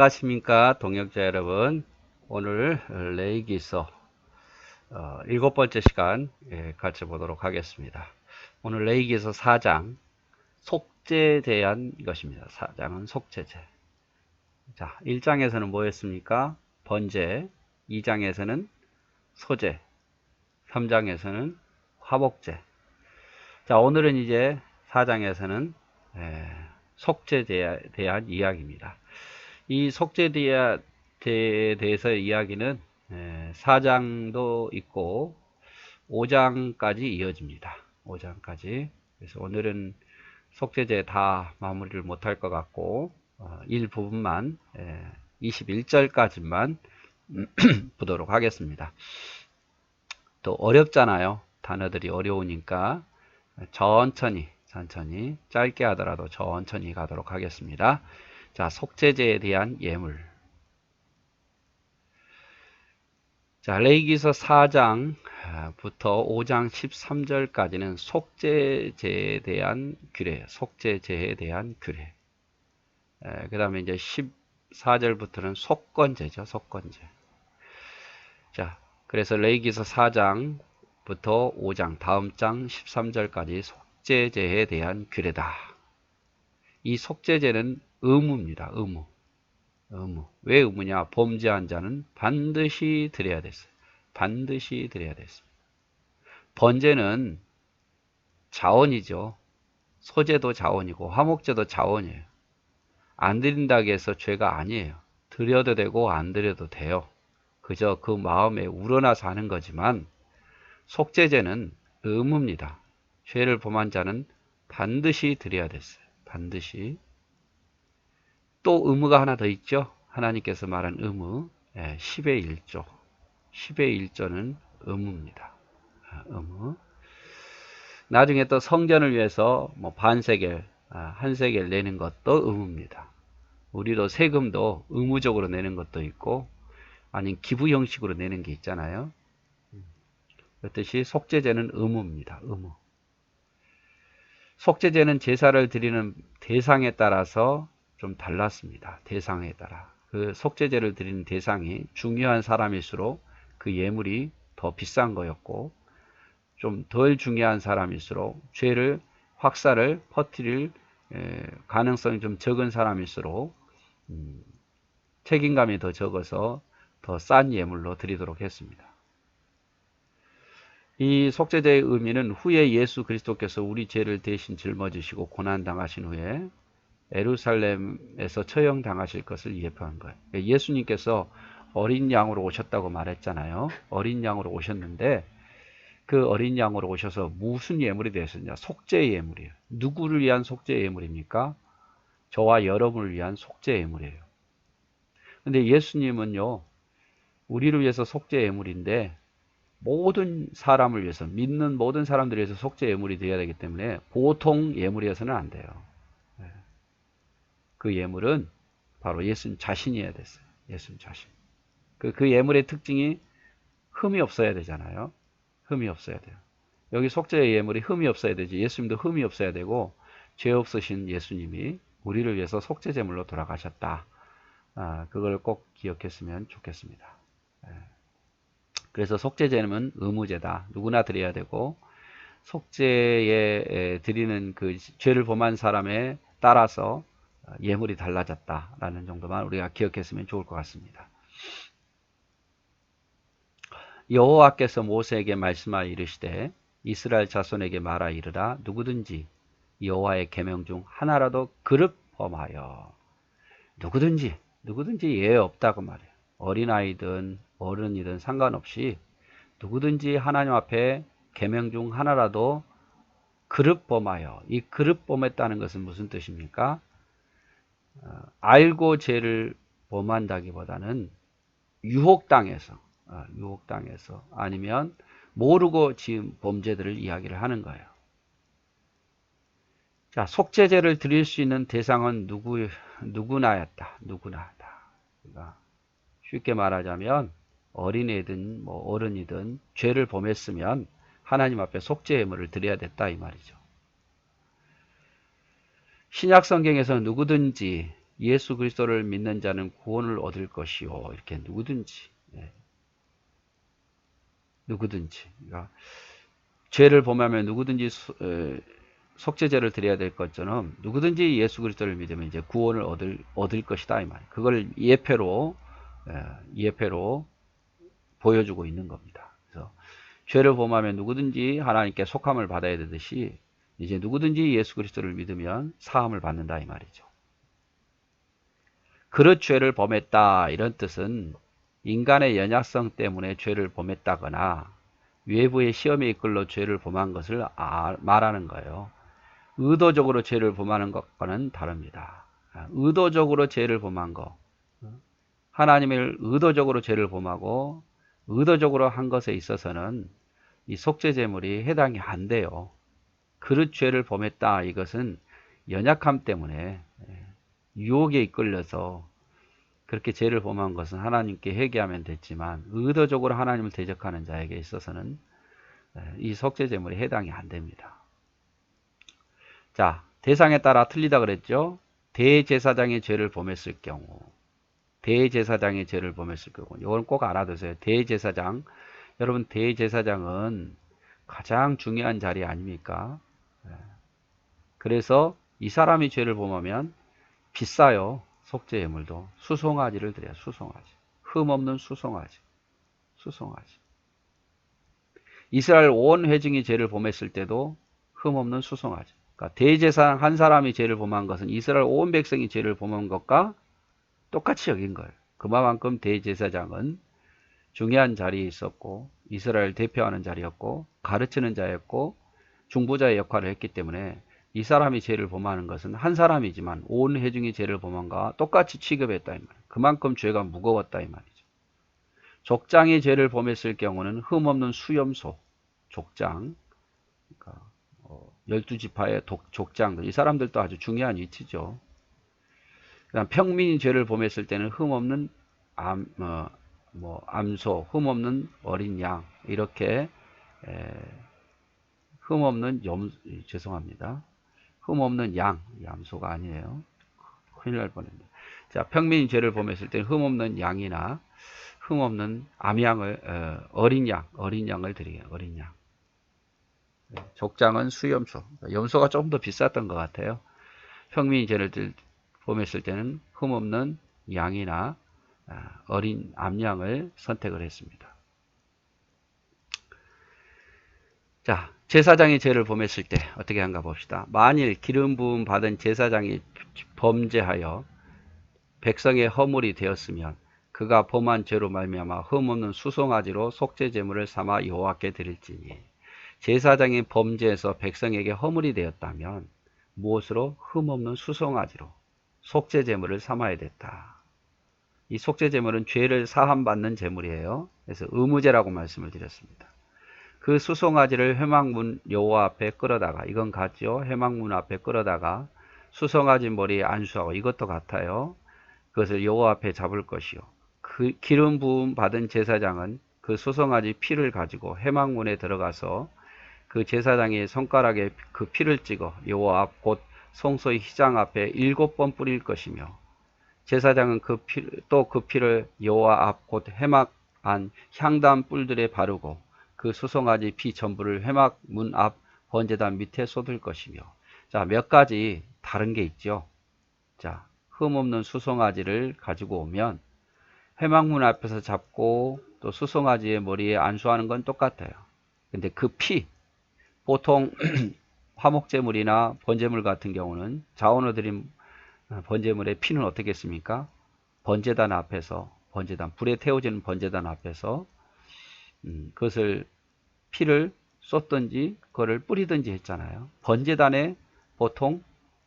안녕하십니까 동역자 여러분. 오늘 레이기서 7번째 시간 같이 보도록 하겠습니다. 오늘 레이기서 4장 속죄에 대한 것입니다. 4장은 속죄제. 자, 1장에서는 뭐였습니까? 번제, 2장에서는 소제, 3장에서는 화목제. 자, 오늘은 이제 4장에서는 속죄제에 대한 이야기입니다. 이 속죄제에 대해서 이야기는 4장도 있고 5장까지 이어집니다. 5장까지. 그래서 오늘은 속죄제 다 마무리를 못할 것 같고 일부분만 21절까지만 보도록 하겠습니다. 또 어렵잖아요. 단어들이 어려우니까 천천히 짧게 하더라도 천천히 가도록 하겠습니다. 자, 속죄제에 대한 예물. 자, 레위기서 4장부터 5장 13절까지는 속죄제에 대한 규례, 속죄제에 대한 규례. 그 다음에 이제 14절부터는 속건제죠, 속건제. 자, 그래서 레위기서 4장부터 5장, 다음 장 13절까지 속죄제에 대한 규례다. 이 속죄제는 의무입니다. 의무. 왜 의무냐? 범죄한 자는 반드시 드려야 됐어요. 반드시 드려야 됐습니다. 번제는 자원이죠. 소제도 자원이고 화목제도 자원이에요. 안 드린다고 해서 죄가 아니에요. 드려도 되고 안 드려도 돼요. 그저 그 마음에 우러나서 하는 거지만 속죄제는 의무입니다. 죄를 범한 자는 반드시 드려야 됐어요. 반드시. 또 의무가 하나 더 있죠. 하나님께서 말한 의무, 10의 1조. 10의 1조는 의무입니다. 의무. 나중에 또 성전을 위해서 뭐 반세겔, 한 세겔 내는 것도 의무입니다. 우리도 세금도 의무적으로 내는 것도 있고, 아니면 기부 형식으로 내는 게 있잖아요. 그렇듯이 속죄제는 의무입니다. 의무. 속죄제는 제사를 드리는 대상에 따라서 좀 달랐습니다. 대상에 따라. 그 속죄제를 드리는 대상이 중요한 사람일수록 그 예물이 더 비싼 거였고, 좀 덜 중요한 사람일수록 죄를 확산을 퍼뜨릴 가능성이 좀 적은 사람일수록 책임감이 더 적어서 더 싼 예물로 드리도록 했습니다. 이 속죄제의 의미는 후에 예수 그리스도께서 우리 죄를 대신 짊어지시고 고난당하신 후에 예루살렘에서 처형당하실 것을 예표한 거예요. 예수님께서 어린 양으로 오셨다고 말했잖아요. 어린 양으로 오셨는데 그 어린 양으로 오셔서 무슨 예물이 되었느냐? 속죄 예물이에요. 누구를 위한 속죄 예물입니까? 저와 여러분을 위한 속죄 예물이에요. 근데 예수님은요, 우리를 위해서 속죄 예물인데 모든 사람을 위해서, 믿는 모든 사람들을 위해서 속죄 예물이 되어야 되기 때문에 보통 예물이어서는 안 돼요. 그 예물은 바로 예수님 자신이어야 됐어요. 예수님 자신. 그 예물의 특징이 흠이 없어야 되잖아요. 흠이 없어야 돼요. 여기 속죄의 예물이 흠이 없어야 되지. 예수님도 흠이 없어야 되고 죄 없으신 예수님이 우리를 위해서 속죄 제물로 돌아가셨다. 그걸 꼭 기억했으면 좋겠습니다. 그래서 속죄제는 의무제다. 누구나 드려야 되고 속죄에 드리는 그 죄를 범한 사람에 따라서 예물이 달라졌다라는 정도만 우리가 기억했으면 좋을 것 같습니다. 여호와께서 모세에게 말씀하여 이르시되 이스라엘 자손에게 말하 이르라 누구든지 여호와의 계명 중 하나라도 그릇 범하여 누구든지 예외 없다고 말해요. 어린아이든 어른이든 상관없이 누구든지 하나님 앞에 계명 중 하나라도 그릇 범하여, 이 그릇 범했다는 것은 무슨 뜻입니까? 알고 죄를 범한다기보다는 유혹당해서 아니면 모르고 지은 범죄들을 이야기를 하는 거예요. 자, 속죄제를 드릴 수 있는 대상은 누구나였다. 그러니까 쉽게 말하자면 어린애든 뭐 어른이든 죄를 범했으면 하나님 앞에 속죄 예물을 드려야 됐다 이 말이죠. 신약 성경에서 누구든지 예수 그리스도를 믿는 자는 구원을 얻을 것이요. 이렇게 누구든지, 예, 누구든지. 그러니까 죄를 범하면 누구든지 속죄제를 드려야 될 것처럼 누구든지 예수 그리스도를 믿으면 이제 구원을 얻을 것이다 이 말. 그걸 예표로 보여주고 있는 겁니다. 그래서 죄를 범하면 누구든지 하나님께 속함을 받아야 되듯이 이제 누구든지 예수 그리스도를 믿으면 사함을 받는다 이 말이죠. 그릇 죄를 범했다 이런 뜻은 인간의 연약성 때문에 죄를 범했다거나 외부의 시험에 이끌러 죄를 범한 것을 말하는 거예요. 의도적으로 죄를 범하는 것과는 다릅니다. 의도적으로 죄를 범한 거, 하나님을 의도적으로 죄를 범하고 의도적으로 한 것에 있어서는 이 속죄제물이 해당이 안 돼요. 그릇 죄를 범했다 이것은 연약함 때문에 유혹에 이끌려서 그렇게 죄를 범한 것은 하나님께 회개하면 됐지만 의도적으로 하나님을 대적하는 자에게 있어서는 이 속죄제물이 해당이 안 됩니다. 자, 대상에 따라 틀리다 그랬죠. 대제사장의 죄를 범했을 경우, 대제사장의 죄를 범했을 경우, 이건 꼭 알아두세요. 대제사장, 여러분 대제사장은 가장 중요한 자리 아닙니까? 그래서 이 사람이 죄를 범하면 비싸요. 속죄 예물도 수송아지를 드려요. 수송아지, 흠없는 수송아지. 이스라엘 온 회중이 죄를 범했을 때도 흠없는 수송아지. 그러니까 대제사장 한 사람이 죄를 범한 것은 이스라엘 온 백성이 죄를 범한 것과 똑같이 여긴 거예요. 그만큼 대제사장은 중요한 자리에 있었고 이스라엘 대표하는 자리였고 가르치는 자였고 중보자의 역할을 했기 때문에 이 사람이 죄를 범하는 것은 한 사람이지만 온 회중이 죄를 범한 것과 똑같이 취급했다 이 말이에요. 그만큼 죄가 무거웠다 이 말이죠. 족장이 죄를 범했을 경우는 흠없는 수염소, 족장, 그러니까 12지파의 족장들, 이 사람들도 아주 중요한 위치죠. 그다음 평민이 죄를 범했을 때는 흠없는 암소, 흠없는 어린 양, 이렇게 흠없는 죄송합니다. 흠없는 양, 암소가 아니에요. 큰일 날 뻔했네요. 자, 평민이 죄를 범했을 때는 흠없는 양이나 흠없는 암양을 어린 양을 드리게요. 어린 양. 족장은 수염소, 염소가 조금 더 비쌌던 것 같아요. 평민이 죄를 범했을 때는 흠없는 양이나 어린 암양을 선택을 했습니다. 자, 제사장이 죄를 범했을 때 어떻게 한가 봅시다. 만일 기름 부음 받은 제사장이 범죄하여 백성의 허물이 되었으면 그가 범한 죄로 말미암아 흠없는 수송아지로 속죄제물을 삼아 여호와께 드릴지니, 제사장이 범죄해서 백성에게 허물이 되었다면 무엇으로? 흠없는 수송아지로 속죄제물을 삼아야 됐다. 이 속죄제물은 죄를 사함받는 제물이에요. 그래서 의무제라고 말씀을 드렸습니다. 그 수송아지를 회막문 여호와 앞에 끌어다가, 이건 같죠? 회막문 앞에 끌어다가 수송아지 머리에 안수하고, 이것도 같아요. 그것을 여호와 앞에 잡을 것이요. 그 기름 부음 받은 제사장은 그 수송아지 피를 가지고 회막문에 들어가서 그 제사장의 손가락에 그 피를 찍어 여호와 앞 곧 성소의 휘장 앞에 7번 뿌릴 것이며, 제사장은 또 그 피를 여호와 앞 곧 회막 안 향단 뿔들에 바르고 그 수송아지 피 전부를 회막 문 앞 번제단 밑에 쏟을 것이며. 자, 몇 가지 다른 게 있죠. 자, 흠없는 수송아지를 가지고 오면 회막문 앞에서 잡고 또 수송아지의 머리에 안수하는 건 똑같아요. 근데 그 피, 보통 화목제물이나 번제물 같은 경우는 자원을 드린 번제물의 피는 어떻게 했습니까? 번제단 앞에서, 불에 태워지는 번제단 앞에서 그것을 피를 쏟든지 그거를 뿌리든지 했잖아요. 번제단에 보통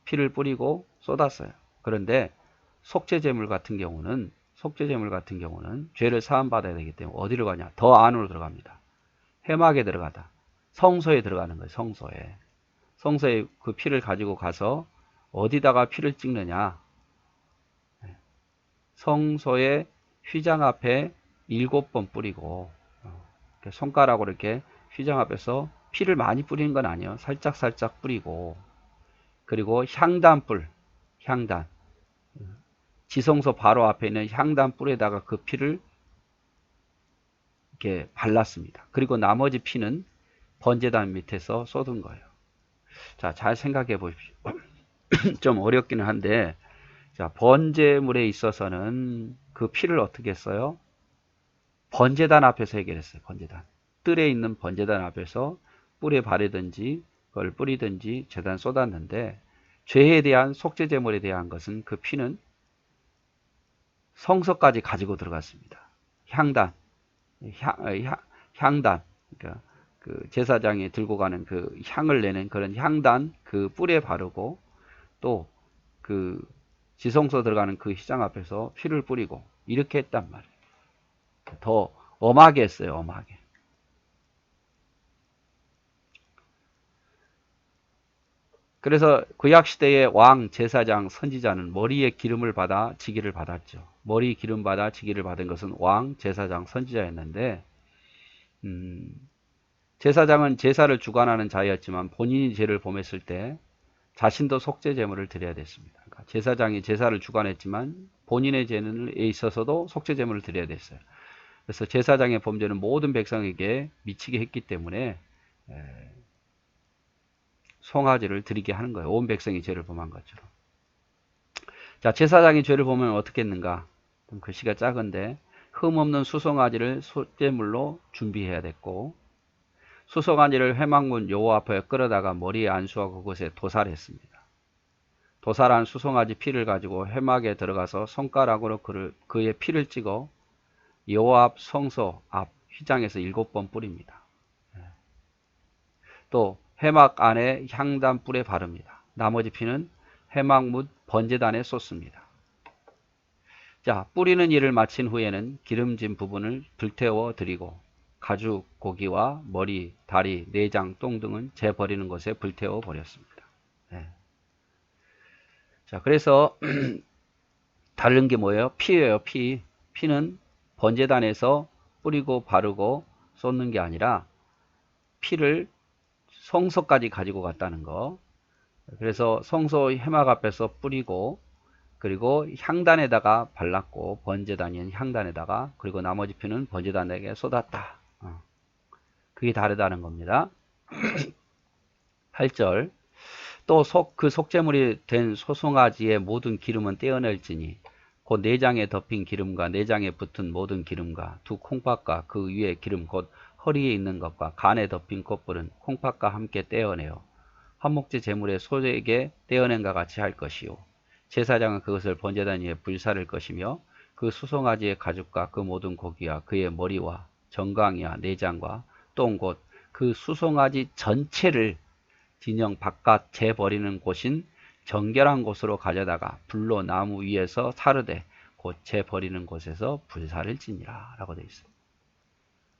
피를 뿌리고 쏟았어요. 그런데 속죄제물 같은 경우는 죄를 사함받아야 되기 때문에 어디로 가냐? 더 안으로 들어갑니다. 회막에 들어가다. 성소에 들어가는 거예요. 성소에 그 피를 가지고 가서 어디다가 피를 찍느냐? 성소의 휘장 앞에 7번 뿌리고, 손가락으로 이렇게 휘장 앞에서 피를 많이 뿌리는 건 아니에요. 살짝 뿌리고, 그리고 향단, 지성소 바로 앞에 있는 향단 뿔에다가 그 피를 이렇게 발랐습니다. 그리고 나머지 피는 번제단 밑에서 쏟은 거예요. 자, 잘 생각해 보십시오. 좀 어렵기는 한데, 자, 번제물에 있어서는 그 피를 어떻게 했어요? 번제단 앞에서 해결했어요. 번제단. 뜰에 있는 번제단 앞에서 뿔에 바르든지 그걸 뿌리든지 제단 쏟았는데, 죄에 대한 속죄제물에 대한 것은 그 피는 성소까지 가지고 들어갔습니다. 향단, 향단, 그러니까 그 제사장이 들고 가는 그 향을 내는 그런 향단 그 뿔에 바르고, 또 그 지성소 들어가는 그 휘장 앞에서 피를 뿌리고 이렇게 했단 말이에요. 더 엄하게 했어요. 엄하게. 그래서 구약시대의 왕, 제사장, 선지자는 머리에 기름을 받아 지기를 받았죠. 머리 기름 받아 지기를 받은 것은 왕, 제사장, 선지자였는데, 제사장은 제사를 주관하는 자였지만 본인이 죄를 범했을 때 자신도 속죄 제물을 드려야 됐습니다. 그러니까 제사장이 제사를 주관했지만 본인의 죄에 있어서도 속죄 제물을 드려야 됐어요. 그래서 제사장의 범죄는 모든 백성에게 미치게 했기 때문에 송아지를 드리게 하는 거예요. 온 백성이 죄를 범한 것처럼. 자, 제사장이 죄를 범하면 어떻게 했는가? 좀 글씨가 작은데, 흠없는 수송아지를 속죄물로 준비해야 됐고, 수송아지를 회막문 여호와 앞에 끌어다가 머리에 안수하고 그곳에 도살했습니다. 도살한 수송아지 피를 가지고 회막에 들어가서 손가락으로 그의 피를 찍어 여호와 앞 성소 앞 휘장에서 7번 뿌립니다. 또 회막 안에 향단 뿔에 바릅니다. 나머지 피는 회막 묻 번제단에 쏟습니다. 자, 뿌리는 일을 마친 후에는 기름진 부분을 불태워 드리고 가죽, 고기와 머리, 다리, 내장, 똥 등은 재버리는 것에 불태워 버렸습니다. 네. 자, 그래서 다른 게 뭐예요? 피예요, 피. 피는 번제단에서 뿌리고 바르고 쏟는 게 아니라 피를 성소까지 가지고 갔다는 거. 그래서 성소 회막 앞에서 뿌리고, 그리고 향단에다가 발랐고, 번제단인 향단에다가, 그리고 나머지 피는 번제단에게 쏟았다. 그게 다르다는 겁니다. 8절. 또 그 속죄물이 된 소송아지의 모든 기름은 떼어낼지니 곧 내장에 덮인 기름과 내장에 붙은 모든 기름과 두 콩팥과 그 위에 기름 곧 허리에 있는 것과 간에 덮인 콧불은 콩팥과 함께 떼어내어 화목제 제물의 소에게 떼어낸과 같이 할 것이요. 제사장은 그것을 번제단 위에 불사를 것이며 그 수송아지의 가죽과 그 모든 고기와 그의 머리와 정강이와 내장과 똥 곧 그 수송아지 전체를 진영 바깥 재버리는 곳인 정결한 곳으로 가져다가 불로 나무 위에서 사르되 곧 재버리는 곳에서 불사를 지니라 라고 되어 있습니다.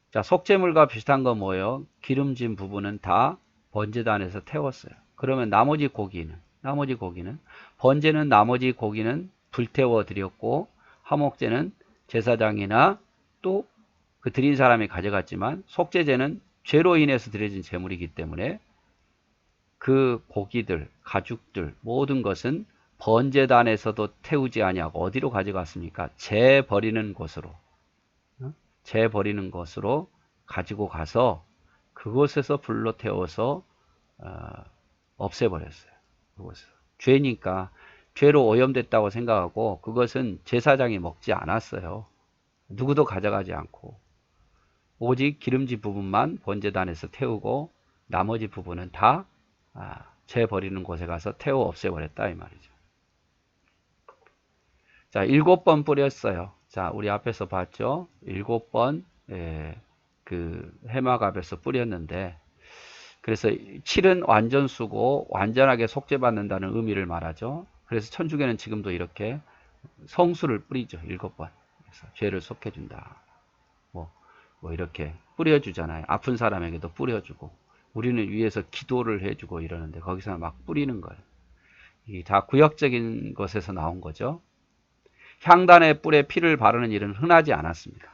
자, 속죄물과 비슷한 건 뭐예요? 기름진 부분은 다 번제단에서 태웠어요. 그러면 나머지 고기는 번제는 나머지 고기는 불태워 드렸고, 화목제는 제사장이나 또 그 드린 사람이 가져갔지만, 속죄제는 죄로 인해서 드려진 제물이기 때문에 그 고기들, 가죽들 모든 것은 번제단에서도 태우지 아니하고 어디로 가져갔습니까? 재버리는 곳으로 가지고 가서 그곳에서 불로 태워서 없애버렸어요. 그곳에서. 죄니까 죄로 오염됐다고 생각하고 그것은 제사장이 먹지 않았어요. 누구도 가져가지 않고 오직 기름진 부분만 번제단에서 태우고 나머지 부분은 다 재버리는 곳에 가서 태워 없애버렸다 이 말이죠. 자, 7번 뿌렸어요. 자, 우리 앞에서 봤죠? 7번 그 회막 앞에서 뿌렸는데, 그래서 7은 완전수고 완전하게 속죄받는다는 의미를 말하죠. 그래서 천주교는 지금도 이렇게 성수를 뿌리죠. 7번. 그래서 죄를 속해준다. 뭐 이렇게 뿌려주잖아요. 아픈 사람에게도 뿌려주고, 우리는 위에서 기도를 해주고 이러는데 거기서 막 뿌리는 거예요. 이게 다 구역적인 것에서 나온 거죠. 향단의 뿔에 피를 바르는 일은 흔하지 않았습니다.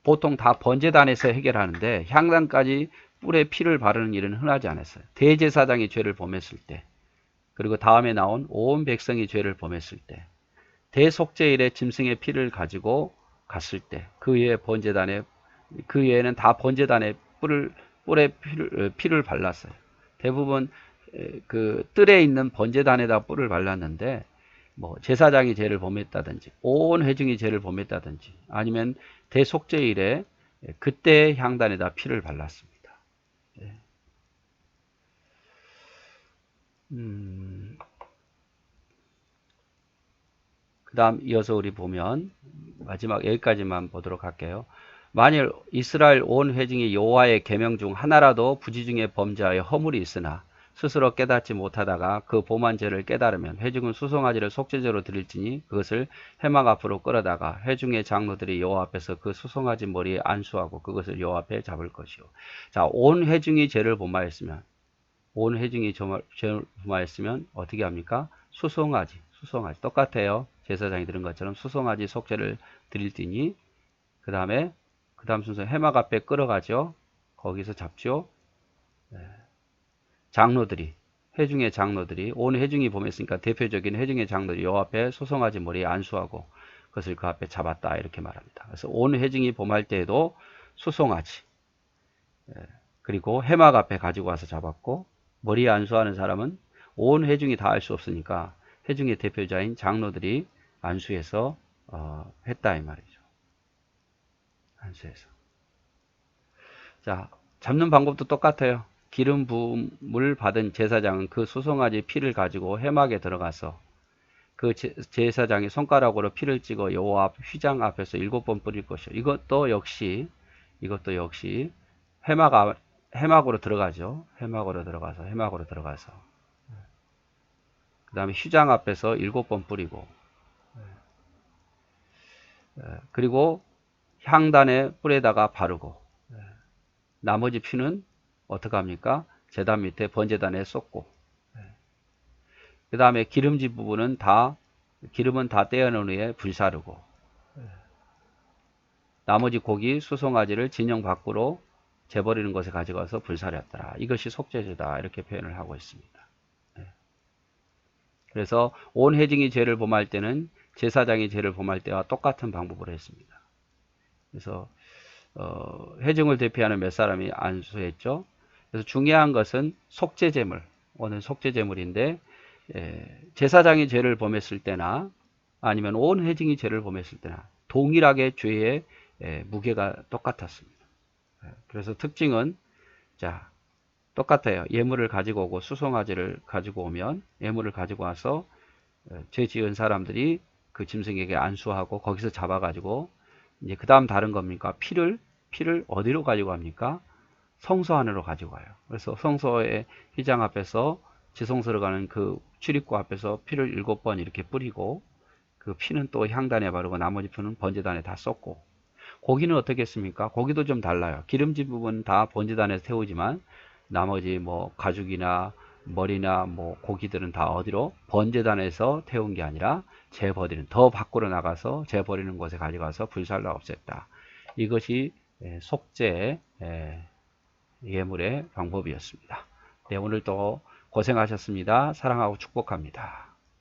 보통 다 번제단에서 해결하는데 향단까지 뿔에 피를 바르는 일은 흔하지 않았어요. 대제사장이 죄를 범했을 때, 그리고 다음에 나온 온 백성이 죄를 범했을 때, 대속죄일에 짐승의 피를 가지고 갔을 때 그 외에 번제단에 그 외에는 다 번제단에 뿔에 피를 발랐어요. 대부분 그 뜰에 있는 번제단에다 뿔을 발랐는데 뭐 제사장이 죄를 범했다든지 온 회중이 죄를 범했다든지 아니면 대속죄일에 그때 향단에다 피를 발랐습니다. 그 다음 이어서 우리 보면 마지막 여기까지만 보도록 할게요. 만일 이스라엘 온 회중이 여호와의 계명 중 하나라도 부지 중에 범죄하여 허물이 있으나 스스로 깨닫지 못하다가 그 범한 죄를 깨달으면 회중은 수송아지를 속죄제로 드릴지니 그것을 회막 앞으로 끌어다가 회중의 장로들이 여호와 앞에서 그 수송아지 머리에 안수하고 그것을 여호와 앞에 잡을 것이요. 자, 온 회중이 죄를 범하였으면 죄를 범하였으면 어떻게 합니까? 수송아지 똑같아요. 제사장이 들은 것처럼 수송아지 속죄를 드릴지니 그 다음 순서 회막 앞에 끌어가죠. 거기서 잡죠. 장로들이 회중의 장로들이 온 회중이 범했으니까 대표적인 회중의 장로들이 요 앞에 소송아지 머리에 안수하고 그것을 그 앞에 잡았다 이렇게 말합니다. 그래서 온 회중이 범할 때에도 수송아지 그리고 회막 앞에 가지고 와서 잡았고 머리에 안수하는 사람은 온 회중이 다 알 수 없으니까 회중의 대표자인 장로들이 안수해서 했다 이 말이죠. 안수해서. 자, 잡는 방법도 똑같아요. 기름 부음을 받은 제사장은 그 수송아지 피를 가지고 회막에 들어가서 그 제사장이 손가락으로 피를 찍어 여호와 휘장 앞에서 7번 뿌릴 것이요. 이것도 역시 회막으로 들어가죠. 회막으로 들어가서 그 다음에 휘장 앞에서 7번 뿌리고 그리고 향단의 뿔에다가 바르고 나머지 피는 어떻게 합니까? 제단 밑에 번제단에 쏟고 그 다음에 기름진 부분은 기름은 다 떼어놓은 후에 불사르고 나머지 고기 수송아지를 진영 밖으로 재버리는 것에 가져가서 불사렸더라. 이것이 속죄제다 이렇게 표현을 하고 있습니다. 그래서 온 회중이 죄를 범할 때는 제사장이 죄를 범할 때와 똑같은 방법으로 했습니다. 그래서 회중을 대표하는 몇 사람이 안수했죠. 그래서 중요한 것은 속죄제물, 오늘 속죄제물인데 제사장이 죄를 범했을 때나 아니면 온 회중이 죄를 범했을 때나 동일하게 죄의 무게가 똑같았습니다. 그래서 특징은 자 똑같아요. 예물을 가지고 오고 수송아지를 가지고 오면 예물을 가지고 와서 죄 지은 사람들이 그 짐승에게 안수하고 거기서 잡아가지고 이제 그 다음 다른 겁니까? 피를 어디로 가지고 갑니까? 성소 안으로 가지고 가요. 그래서 성소의 휘장 앞에서 지성소로 가는 그 출입구 앞에서 피를 7번 이렇게 뿌리고 그 피는 또 향단에 바르고 나머지 피는 번제단에 다 쏟고 고기는 어떻게 했습니까? 고기도 좀 달라요. 기름진 부분 다 번제단에서 태우지만 나머지 뭐 가죽이나 머리나 뭐 고기들은 다 어디로? 번제단에서 태운 게 아니라 재버리는 더 밖으로 나가서 재버리는 곳에 가져가서 불살라 없앴다. 이것이 속죄 예물의 방법이었습니다. 네, 오늘도 고생하셨습니다. 사랑하고 축복합니다.